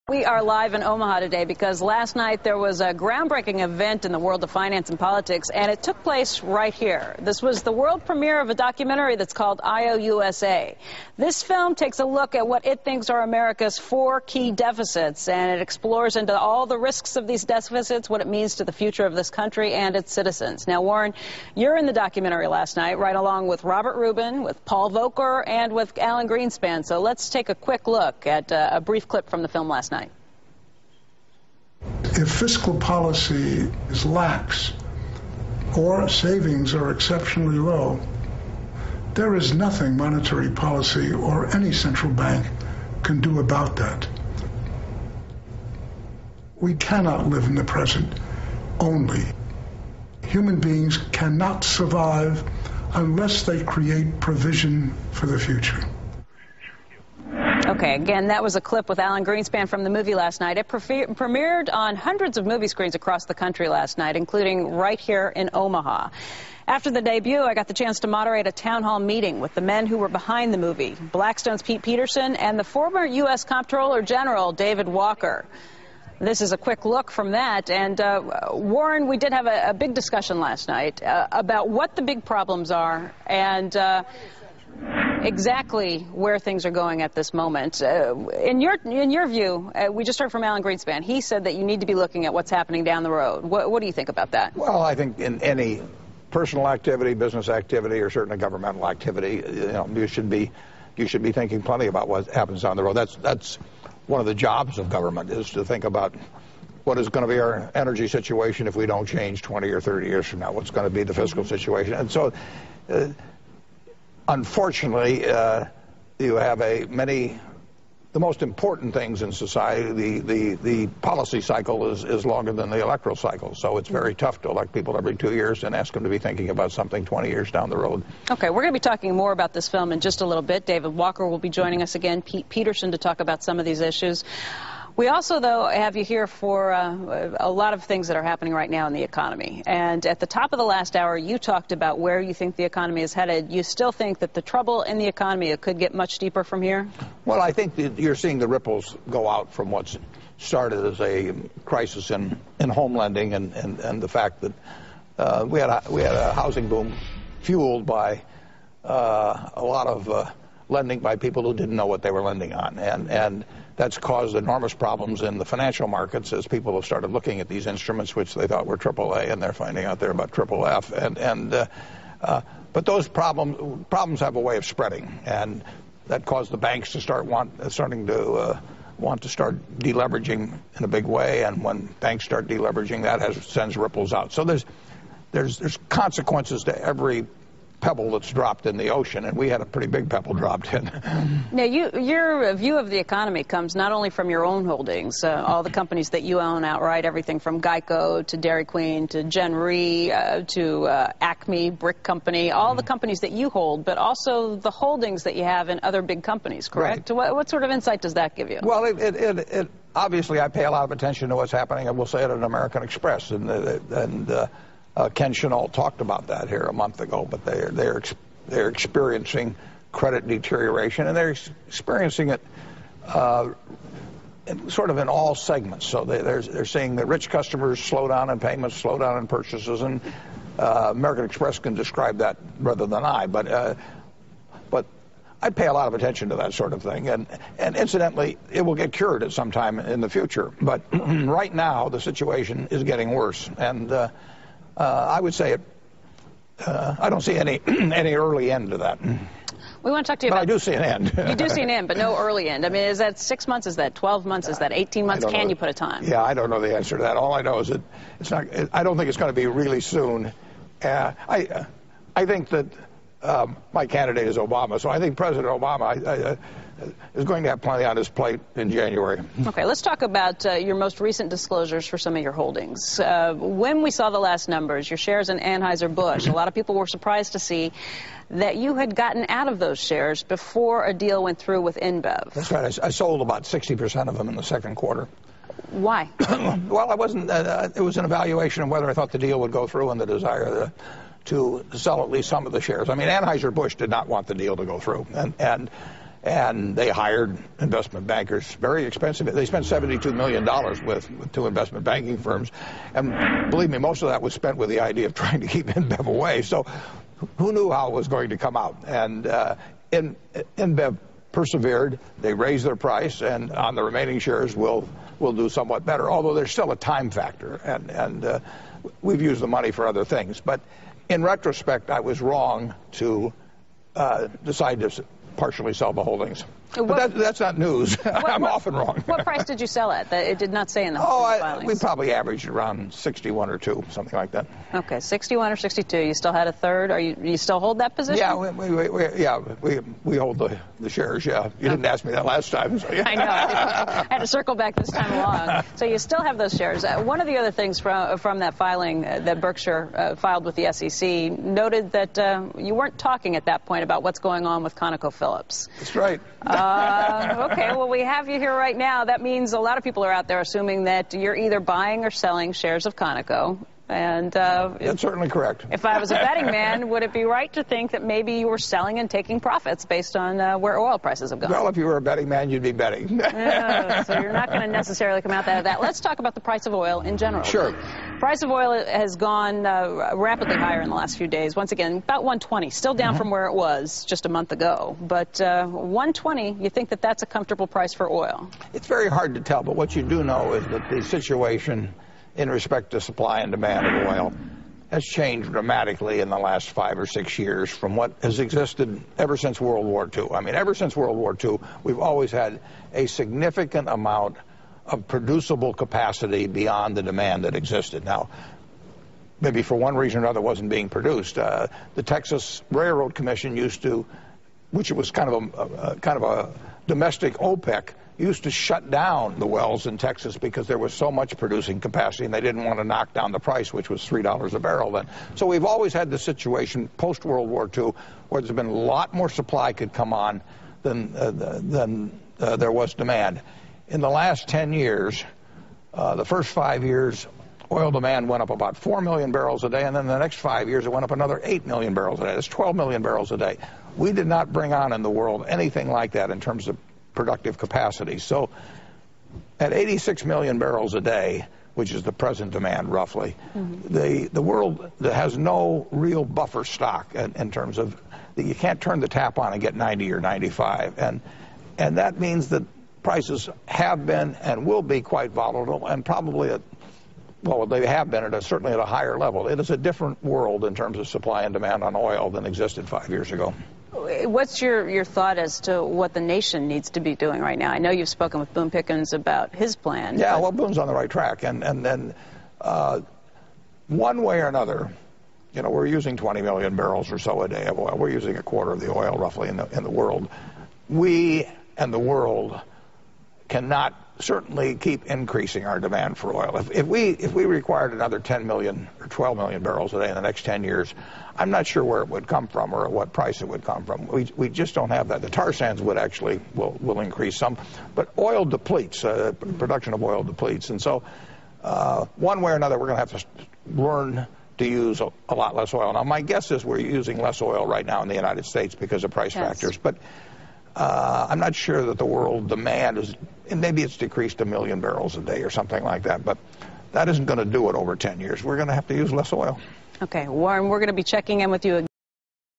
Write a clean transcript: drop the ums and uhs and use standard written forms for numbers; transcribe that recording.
We are live in Omaha today because last night there was a groundbreaking event in the world of finance and politics, and it took place right here. This was the world premiere of a documentary that's called IOUSA. This film takes a look at what it thinks are America's 4 key deficits, and it explores into all the risks of these deficits, what it means to the future of this country and its citizens. Now, Warren, you're in the documentary last night, right along with Robert Rubin, with Paul Volcker, and with Alan Greenspan. So let's take a quick look at a brief clip from the film last night. If fiscal policy is lax or savings are exceptionally low, there is nothing monetary policy or any central bank can do about that. We cannot live in the present only. Human beings cannot survive unless they create provision for the future. Okay, again, that was a clip with Alan Greenspan from the movie last night. It premiered on hundreds of movie screens across the country last night, including right here in Omaha. After the debut, I got the chance to moderate a town hall meeting with the men who were behind the movie, Blackstone's Pete Peterson and the former U.S. Comptroller General David Walker. This is a quick look from that. And Warren, we did have a big discussion last night about what the big problems are and exactly where things are going at this moment. In your view, we just heard from Alan Greenspan. He said that you need to be looking at what's happening down the road. What do you think about that? Well, I think in any personal activity, business activity, or certainly governmental activity, you should be thinking plenty about what happens down the road. That's one of the jobs of government, is to think about what is going to be our energy situation if we don't change 20 or 30 years from now. What's going to be the fiscal situation? And so, unfortunately, you have the most important things in society, the policy cycle is longer than the electoral cycle. So it's very tough to elect people every 2 years and ask them to be thinking about something 20 years down the road. Okay, we're going to be talking more about this film in just a little bit. David Walker will be joining us again, Pete Peterson, to talk about some of these issues. We also, though, have you here for a lot of things that are happening right now in the economy. And at the top of the last hour, you talked about where you think the economy is headed. You still think that the trouble in the economy could get much deeper from here? Well, I think that you're seeing the ripples go out from what's started as a crisis in home lending and the fact that we had a housing boom fueled by a lot of lending by people who didn't know what they were lending on. And that's caused enormous problems in the financial markets as people have started looking at these instruments which they thought were AAA, and they're finding out they're about FFF. But those problems have a way of spreading, and that caused the banks to start want to start deleveraging in a big way. And when banks start deleveraging, that sends ripples out. So there's consequences to every pebble that's dropped in the ocean, and we had a pretty big pebble dropped in. Now, your view of the economy comes not only from your own holdings, all the companies that you own outright, everything from Geico to Dairy Queen to Gen Re to Acme Brick Company, all the companies that you hold, but also the holdings that you have in other big companies, correct? Right. What sort of insight does that give you? Well, it obviously, I pay a lot of attention to what's happening, I will say it, at American Express, and Ken Chenault talked about that here a month ago, but they're experiencing credit deterioration, and they're experiencing it sort of in all segments. So they're seeing that rich customers slow down in payments, slow down in purchases, and American Express can describe that rather than I. But I pay a lot of attention to that sort of thing, and incidentally, it will get cured at some time in the future. But right now, the situation is getting worse, and I would say I don't see any early end to that. We want to talk to you about... But I do see an end. You do see an end, but no early end. I mean, is that 6 months? Is that 12 months? Is that 18 months? Can you put a time? Yeah, I don't know the answer to that. All I know is that it's not. I don't think it's going to be really soon. I think that my candidate is Obama, so I think President Obama is going to have plenty on his plate in January. Okay, let's talk about your most recent disclosures for some of your holdings. When we saw the last numbers, your shares in Anheuser-Busch, a lot of people were surprised to see that you had gotten out of those shares before a deal went through with InBev. That's right. I sold about 60% of them in the second quarter. Why? Well, I wasn't. It was an evaluation of whether I thought the deal would go through and the desire to sell at least some of the shares. I mean, Anheuser-Busch did not want the deal to go through, and And they hired investment bankers, very expensive. They spent $72 million with two investment banking firms. And believe me, most of that was spent with the idea of trying to keep InBev away. So who knew how it was going to come out? And InBev persevered. They raised their price, and on the remaining shares will do somewhat better, although there's still a time factor. And we've used the money for other things. But in retrospect, I was wrong to decide to partially sell the holdings. But that's not news. I'm often wrong. What price did you sell at? It did not say in the filings. We probably averaged around 61 or 2, something like that. Okay, 61 or 62. You still had a third? You still hold that position? Yeah, we hold the shares. Yeah, you didn't ask me that last time. So yeah. I know. I had to circle back this time along. So you still have those shares. One of the other things from that filing that Berkshire filed with the SEC noted that you weren't talking at that point about what's going on with ConocoPhillips. That's right. Okay, well, we have you here right now. That means a lot of people are out there assuming that you're either buying or selling shares of Conoco. And that's certainly correct. If I was a betting man, would it be right to think that maybe you were selling and taking profits based on where oil prices have gone? Well, if you were a betting man, you'd be betting. So you're not going to necessarily come out of that. Let's talk about the price of oil in general. Sure. Price of oil has gone rapidly higher in the last few days. Once again, about 120, still down from where it was just a month ago. But 120, you think that that's a comfortable price for oil? It's very hard to tell, but what you do know is that the situation in respect to supply and demand of oil has changed dramatically in the last 5 or 6 years from what has existed ever since World War II. I mean, ever since World War II, we've always had a significant amount of producible capacity beyond the demand that existed. Now, maybe for one reason or another wasn't being produced. The Texas Railroad Commission used to, which was kind of a domestic OPEC, used to shut down the wells in Texas because there was so much producing capacity, and they didn't want to knock down the price, which was $3 a barrel then. So we've always had the situation post-World War II where there's been a lot more supply could come on than there was demand. In the last 10 years, the first 5 years, oil demand went up about 4 million barrels a day, and then the next 5 years it went up another 8 million barrels a day. That's 12 million barrels a day. We did not bring on in the world anything like that in terms of productive capacity. So at 86 million barrels a day, which is the present demand roughly, the world has no real buffer stock in terms of that you can't turn the tap on and get 90 or 95. And that means that prices have been and will be quite volatile, and probably they have been certainly at a higher level. It is a different world in terms of supply and demand on oil than existed 5 years ago. What's your thought as to what the nation needs to be doing right now? I know you've spoken with Boone Pickens about his plan. Yeah, well, Boone's on the right track, and then one way or another, you know, we're using 20 million barrels or so a day of oil. We're using a quarter of the oil roughly in the world. We and the world cannot certainly keep increasing our demand for oil. If we required another 10 million or 12 million barrels a day in the next 10 years, I'm not sure where it would come from or at what price it would come from. We just don't have that. The tar sands would actually will increase some, but oil depletes. Production of oil depletes, and so one way or another, we're going to have to learn to use a lot less oil. Now, my guess is we're using less oil right now in the United States because of price factors, but I'm not sure that the world demand is, and maybe it's decreased 1 million barrels a day or something like that, but that isn't going to do it over 10 years. We're going to have to use less oil. Okay, Warren, we're going to be checking in with you again.